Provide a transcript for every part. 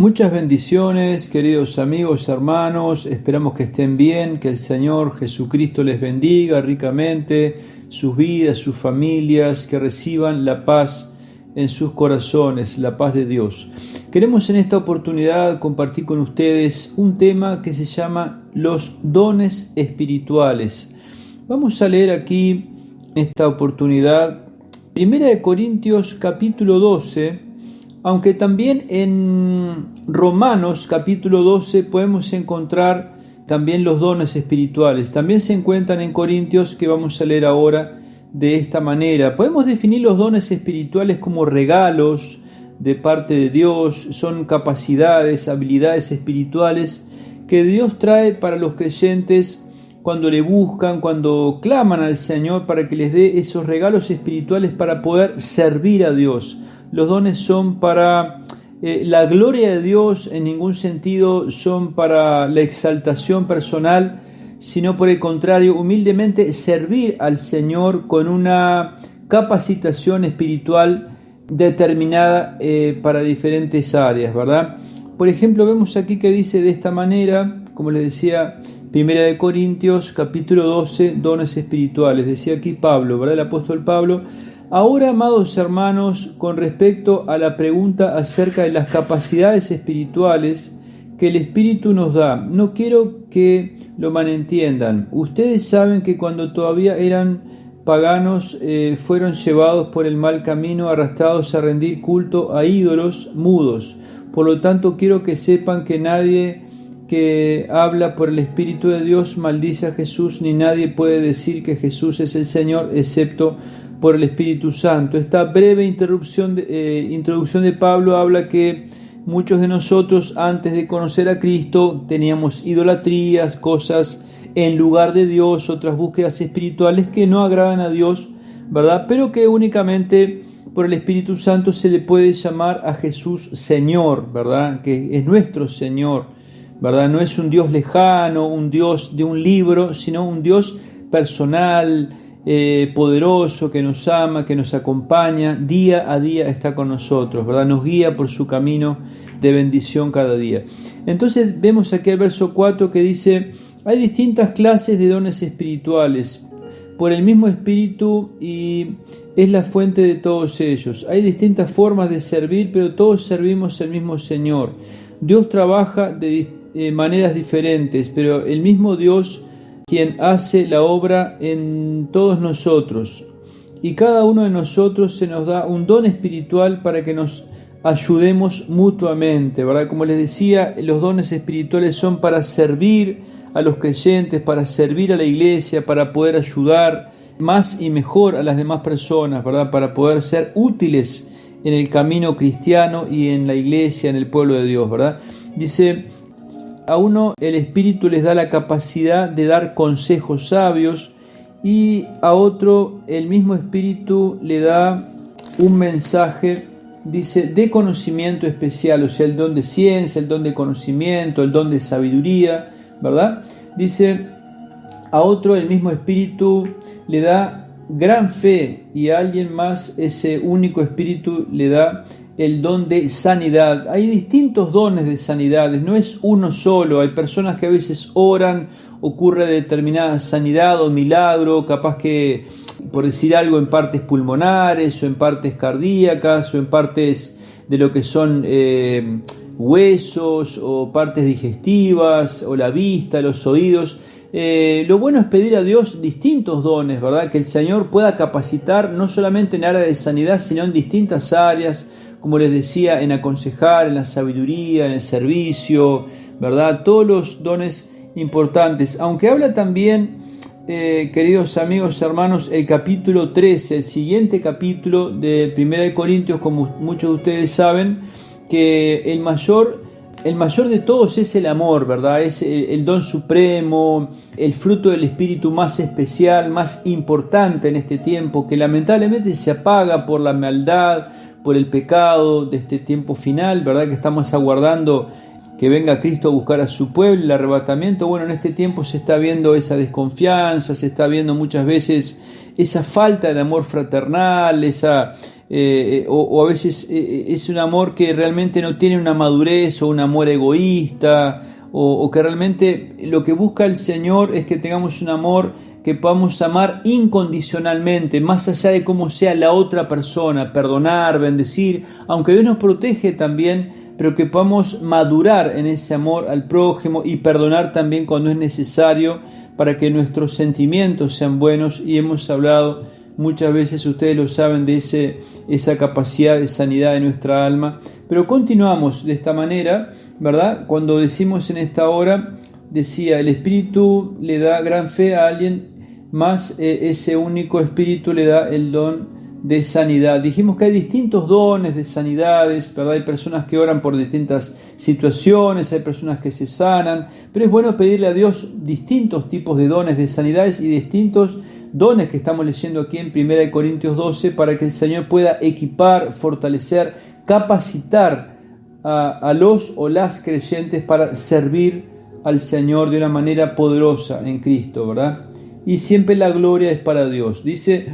Muchas bendiciones, queridos amigos, hermanos. Esperamos que estén bien, que el Señor Jesucristo les bendiga ricamente, sus vidas, sus familias, que reciban la paz en sus corazones, la paz de Dios. Queremos en esta oportunidad compartir con ustedes un tema que se llama los dones espirituales. Vamos a leer aquí en esta oportunidad 1 Corintios capítulo 12, aunque también en Romanos capítulo 12 podemos encontrar también los dones espirituales. También se encuentran en Corintios, que vamos a leer ahora de esta manera. Podemos definir los dones espirituales como regalos de parte de Dios. Son capacidades, habilidades espirituales que Dios trae para los creyentes cuando le buscan, cuando claman al Señor para que les dé esos regalos espirituales para poder servir a Dios. Los dones son para la gloria de Dios, en ningún sentido son para la exaltación personal, sino por el contrario, humildemente servir al Señor con una capacitación espiritual determinada para diferentes áreas, ¿verdad? Por ejemplo, vemos aquí que dice de esta manera, como les decía, 1 Corintios capítulo 12, dones espirituales. Decía aquí Pablo, ¿verdad? El apóstol Pablo. Ahora, amados hermanos, con respecto a la pregunta acerca de las capacidades espirituales que el Espíritu nos da, no quiero que lo malentiendan. Ustedes saben que cuando todavía eran paganos fueron llevados por el mal camino, arrastrados a rendir culto a ídolos mudos. Por lo tanto, quiero que sepan que nadie que habla por el Espíritu de Dios maldice a Jesús, ni nadie puede decir que Jesús es el Señor, excepto por el Espíritu Santo. Esta breve introducción de Pablo habla que muchos de nosotros, antes de conocer a Cristo, teníamos idolatrías, cosas en lugar de Dios, otras búsquedas espirituales que no agradan a Dios, ¿verdad? Pero que únicamente por el Espíritu Santo se le puede llamar a Jesús Señor, ¿verdad? Que es nuestro Señor, ¿verdad? No es un Dios lejano, un Dios de un libro, sino un Dios personal, poderoso, que nos ama, que nos acompaña, día a día está con nosotros, ¿verdad? Nos guía por su camino de bendición cada día. Entonces vemos aquí el verso 4 que dice: hay distintas clases de dones espirituales por el mismo Espíritu y es la fuente de todos ellos. Hay distintas formas de servir, pero todos servimos al mismo Señor. Dios trabaja de maneras diferentes, pero el mismo Dios quien hace la obra en todos nosotros. Y cada uno de nosotros se nos da un don espiritual para que nos ayudemos mutuamente, ¿verdad? Como les decía, los dones espirituales son para servir a los creyentes, para servir a la iglesia, para poder ayudar más y mejor a las demás personas, ¿verdad? Para poder ser útiles en el camino cristiano y en la iglesia, en el pueblo de Dios, ¿verdad? Dice: a uno el Espíritu les da la capacidad de dar consejos sabios y a otro el mismo Espíritu le da un mensaje, dice, de conocimiento especial, o sea, el don de ciencia, el don de conocimiento, el don de sabiduría, ¿verdad? Dice, a otro el mismo Espíritu le da gran fe y a alguien más ese único Espíritu le da el don de sanidad. Hay distintos dones de sanidades, no es uno solo. Hay personas que a veces oran, ocurre determinada sanidad o milagro, capaz que, por decir algo, en partes pulmonares o en partes cardíacas o en partes de lo que son huesos o partes digestivas o la vista, los oídos. Lo bueno es pedir a Dios distintos dones, ¿verdad? Que el Señor pueda capacitar no solamente en área de sanidad, sino en distintas áreas, como les decía, en aconsejar, en la sabiduría, en el servicio, ¿verdad? Todos los dones importantes. Aunque habla también, queridos amigos, hermanos, el capítulo 13, el siguiente capítulo de 1 Corintios, como muchos de ustedes saben, que el mayor de todos es el amor, ¿verdad? Es el don supremo, el fruto del Espíritu más especial, más importante en este tiempo, que lamentablemente se apaga por la maldad, por el pecado de este tiempo final, ¿verdad? Que estamos aguardando que venga Cristo a buscar a su pueblo, el arrebatamiento. Bueno, en este tiempo se está viendo esa desconfianza, se está viendo muchas veces esa falta de amor fraternal, esa o a veces es un amor que realmente no tiene una madurez o un amor egoísta, o que realmente lo que busca el Señor es que tengamos un amor que podamos amar incondicionalmente, más allá de cómo sea la otra persona, perdonar, bendecir, aunque Dios nos protege también, pero que podamos madurar en ese amor al prójimo y perdonar también cuando es necesario para que nuestros sentimientos sean buenos. Y hemos hablado muchas veces, ustedes lo saben, de esa capacidad de sanidad de nuestra alma. Pero continuamos de esta manera, ¿verdad? Cuando decimos en esta hora, decía, el Espíritu le da gran fe a alguien, más ese único Espíritu le da el don de sanidad. Dijimos que hay distintos dones de sanidades, ¿verdad? Hay personas que oran por distintas situaciones, hay personas que se sanan, pero es bueno pedirle a Dios distintos tipos de dones de sanidades y distintos dones que estamos leyendo aquí en 1 Corintios 12 para que el Señor pueda equipar, fortalecer, capacitar a los o las creyentes para servir al Señor de una manera poderosa en Cristo, ¿verdad? Y siempre la gloria es para Dios. Dice,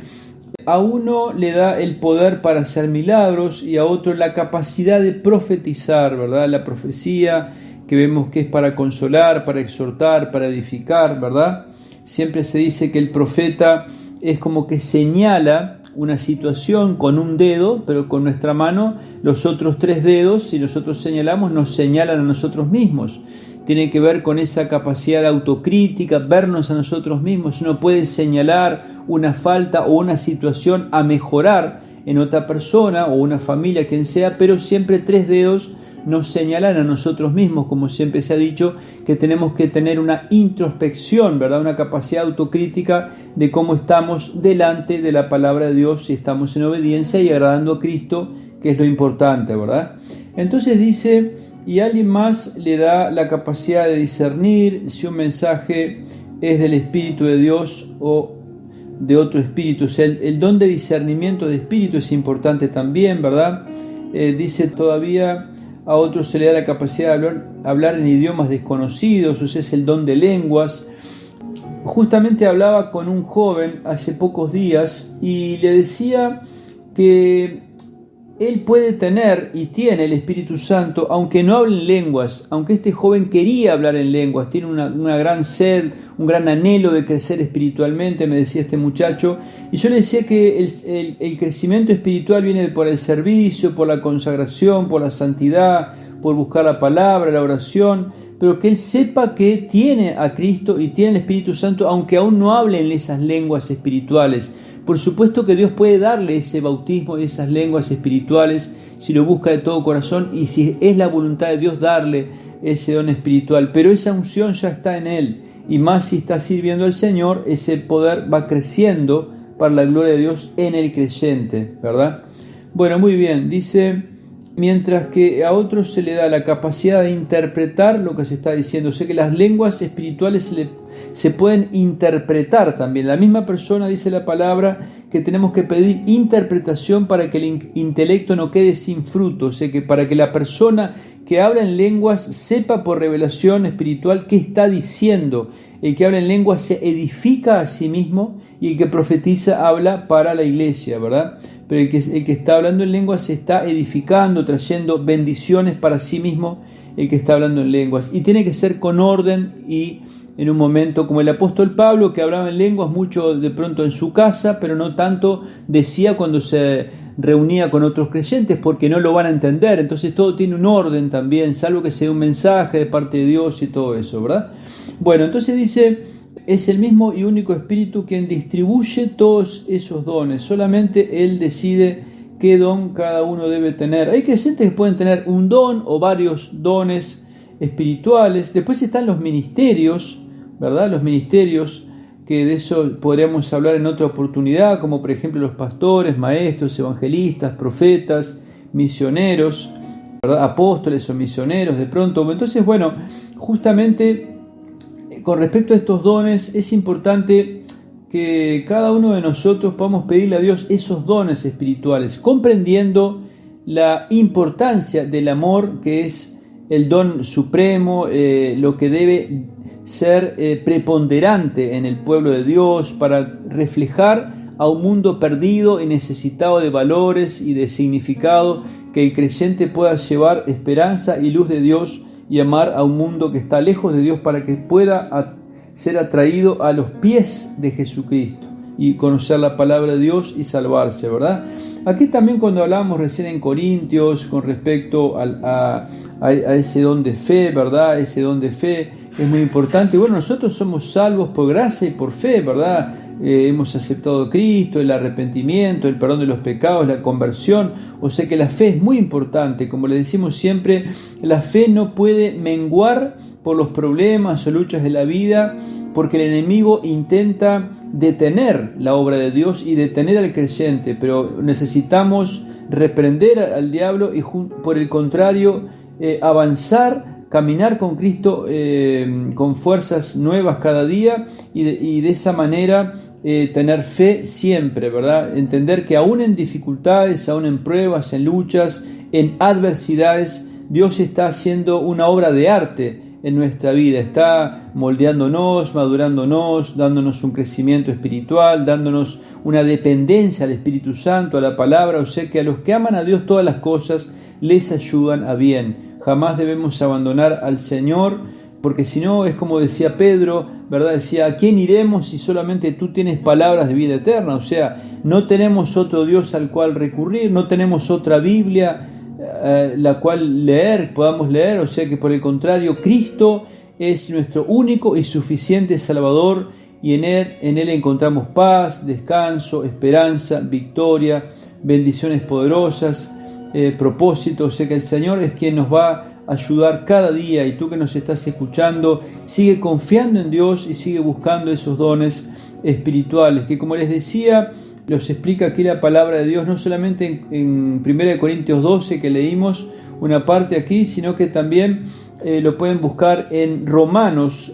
a uno le da el poder para hacer milagros y a otro la capacidad de profetizar, ¿verdad? La profecía que vemos que es para consolar, para exhortar, para edificar, ¿verdad? Siempre se dice que el profeta es como que señala una situación con un dedo, pero con nuestra mano los otros 3 dedos, si nosotros señalamos, nos señalan a nosotros mismos. Tiene que ver con esa capacidad de autocrítica, vernos a nosotros mismos. Uno puede señalar una falta o una situación a mejorar en otra persona o una familia, quien sea, pero siempre 3 dedos nos señalan a nosotros mismos, como siempre se ha dicho, que tenemos que tener una introspección, ¿verdad? Una capacidad autocrítica de cómo estamos delante de la palabra de Dios, si estamos en obediencia y agradando a Cristo, que es lo importante, ¿verdad? Entonces dice, y alguien más le da la capacidad de discernir si un mensaje es del Espíritu de Dios o de otro espíritu. O sea, el don de discernimiento de espíritu es importante también, ¿verdad? Dice todavía, a otros se le da la capacidad de hablar en idiomas desconocidos, o sea, es el don de lenguas. Justamente hablaba con un joven hace pocos días y le decía que él puede tener y tiene el Espíritu Santo, aunque no hable en lenguas, aunque este joven quería hablar en lenguas, tiene una gran sed, un gran anhelo de crecer espiritualmente, me decía este muchacho, y yo le decía que el crecimiento espiritual viene por el servicio, por la consagración, por la santidad, por buscar la palabra, la oración, pero que él sepa que tiene a Cristo y tiene el Espíritu Santo, aunque aún no hable en esas lenguas espirituales. Por supuesto que Dios puede darle ese bautismo y esas lenguas espirituales si lo busca de todo corazón y si es la voluntad de Dios darle ese don espiritual. Pero esa unción ya está en él y más si está sirviendo al Señor, ese poder va creciendo para la gloria de Dios en el creyente, ¿verdad? Bueno, muy bien, dice, mientras que a otros se le da la capacidad de interpretar lo que se está diciendo. O sea que las lenguas espirituales se pueden interpretar también. La misma persona dice la palabra que tenemos que pedir interpretación para que el intelecto no quede sin fruto. O sea que para que la persona que habla en lenguas sepa por revelación espiritual qué está diciendo. El que habla en lenguas se edifica a sí mismo y el que profetiza habla para la iglesia, ¿verdad? Pero el que está hablando en lenguas se está edificando, trayendo bendiciones para sí mismo, el que está hablando en lenguas. Y tiene que ser con orden y en un momento como el apóstol Pablo, que hablaba en lenguas mucho de pronto en su casa, pero no tanto decía cuando se reunía con otros creyentes, porque no lo van a entender. Entonces todo tiene un orden también, salvo que sea un mensaje de parte de Dios y todo eso, ¿verdad? Bueno, entonces dice, es el mismo y único Espíritu quien distribuye todos esos dones. Solamente Él decide qué don cada uno debe tener. Hay creyentes que pueden tener un don o varios dones espirituales. Después están los ministerios, ¿verdad? Los ministerios, que de eso podríamos hablar en otra oportunidad, como por ejemplo los pastores, maestros, evangelistas, profetas, misioneros, ¿verdad? Apóstoles o misioneros de pronto. Entonces, bueno, justamente con respecto a estos dones es importante que cada uno de nosotros podamos pedirle a Dios esos dones espirituales, comprendiendo la importancia del amor, que es el don supremo, lo que debe ser preponderante en el pueblo de Dios para reflejar a un mundo perdido y necesitado de valores y de significado, que el creyente pueda llevar esperanza y luz de Dios y amar a un mundo que está lejos de Dios para que pueda ser atraído a los pies de Jesucristo y conocer la palabra de Dios y salvarse, ¿verdad? Aquí también cuando hablamos recién en Corintios con respecto a ese don de fe, ¿verdad? Ese don de fe es muy importante. Bueno, nosotros somos salvos por gracia y por fe, ¿verdad? Hemos aceptado a Cristo, el arrepentimiento, el perdón de los pecados, la conversión. O sea que la fe es muy importante. Como le decimos siempre, la fe no puede menguar por los problemas o luchas de la vida, porque el enemigo intenta detener la obra de Dios y detener al creyente, pero necesitamos reprender al diablo y por el contrario avanzar, caminar con Cristo con fuerzas nuevas cada día y de esa manera tener fe siempre, ¿verdad? Entender que aún en dificultades, aún en pruebas, en luchas, en adversidades, Dios está haciendo una obra de arte en nuestra vida, está moldeándonos, madurándonos, dándonos un crecimiento espiritual, dándonos una dependencia al Espíritu Santo, a la palabra. O sea que a los que aman a Dios todas las cosas les ayudan a bien. Jamás debemos abandonar al Señor, porque si no es como decía Pedro, ¿verdad? Decía, ¿a quién iremos si solamente tú tienes palabras de vida eterna? O sea, no tenemos otro Dios al cual recurrir, no tenemos otra Biblia la cual podamos leer. O sea que por el contrario, Cristo es nuestro único y suficiente Salvador, y en él encontramos paz, descanso, esperanza, victoria, bendiciones poderosas, propósito. O sea que el Señor es quien nos va a ayudar cada día, y tú que nos estás escuchando, sigue confiando en Dios y sigue buscando esos dones espirituales que, como les decía, los explica aquí la palabra de Dios, no solamente en 1 Corintios 12 que leímos una parte aquí, sino que también lo pueden buscar en Romanos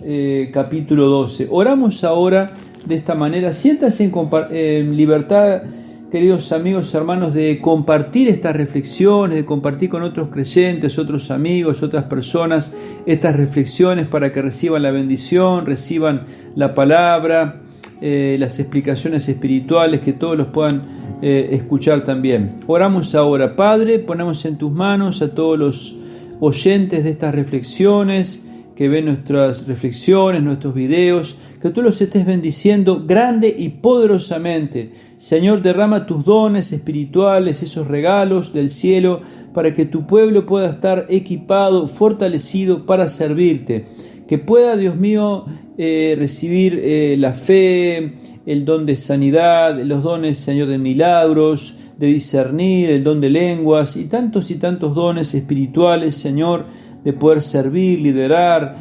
capítulo 12. Oramos ahora de esta manera. Siéntanse en libertad, queridos amigos, hermanos, de compartir estas reflexiones, de compartir con otros creyentes, otros amigos, otras personas, estas reflexiones para que reciban la bendición, reciban la palabra, las explicaciones espirituales, que todos los puedan escuchar también. Oramos ahora. Padre, ponemos en tus manos a todos los oyentes de estas reflexiones, que ven nuestras reflexiones, nuestros videos, que tú los estés bendiciendo grande y poderosamente. Señor, derrama tus dones espirituales, esos regalos del cielo, para que tu pueblo pueda estar equipado, fortalecido para servirte. Que pueda, Dios mío, recibir la fe, el don de sanidad, los dones, Señor, de milagros, de discernir, el don de lenguas y tantos dones espirituales, Señor, de poder servir, liderar,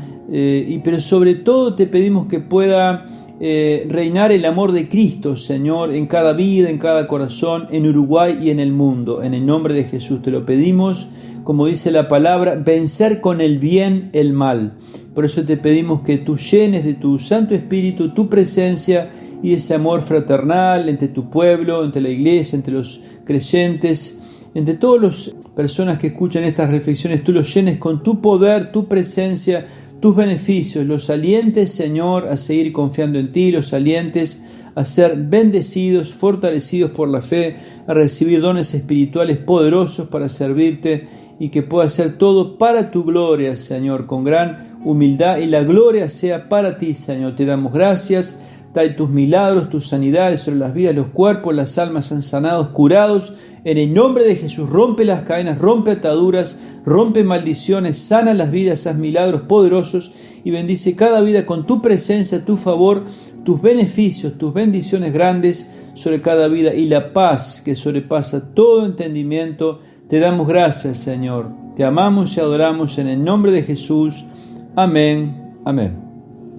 pero sobre todo te pedimos que pueda reinar el amor de Cristo, Señor, en cada vida, en cada corazón, en Uruguay y en el mundo. En el nombre de Jesús te lo pedimos, como dice la palabra, vencer con el bien el mal. Por eso te pedimos que tú llenes de tu Santo Espíritu tu presencia y ese amor fraternal entre tu pueblo, entre la iglesia, entre los creyentes, entre todas las personas que escuchan estas reflexiones. Tú los llenes con tu poder, tu presencia, tus beneficios, los alientes, Señor, a seguir confiando en ti, los alientes a ser bendecidos, fortalecidos por la fe, a recibir dones espirituales poderosos para servirte, y que pueda ser todo para tu gloria, Señor, con gran humildad, y la gloria sea para ti, Señor. Te damos gracias. Trae tus milagros, tus sanidades sobre las vidas, los cuerpos, las almas sean sanados, curados. En el nombre de Jesús, rompe las cadenas, rompe ataduras, rompe maldiciones, sana las vidas, haz milagros poderosos y bendice cada vida con tu presencia, tu favor, tus beneficios, tus bendiciones grandes sobre cada vida, y la paz que sobrepasa todo entendimiento. Te damos gracias, Señor. Te amamos y adoramos en el nombre de Jesús. Amén. Amén.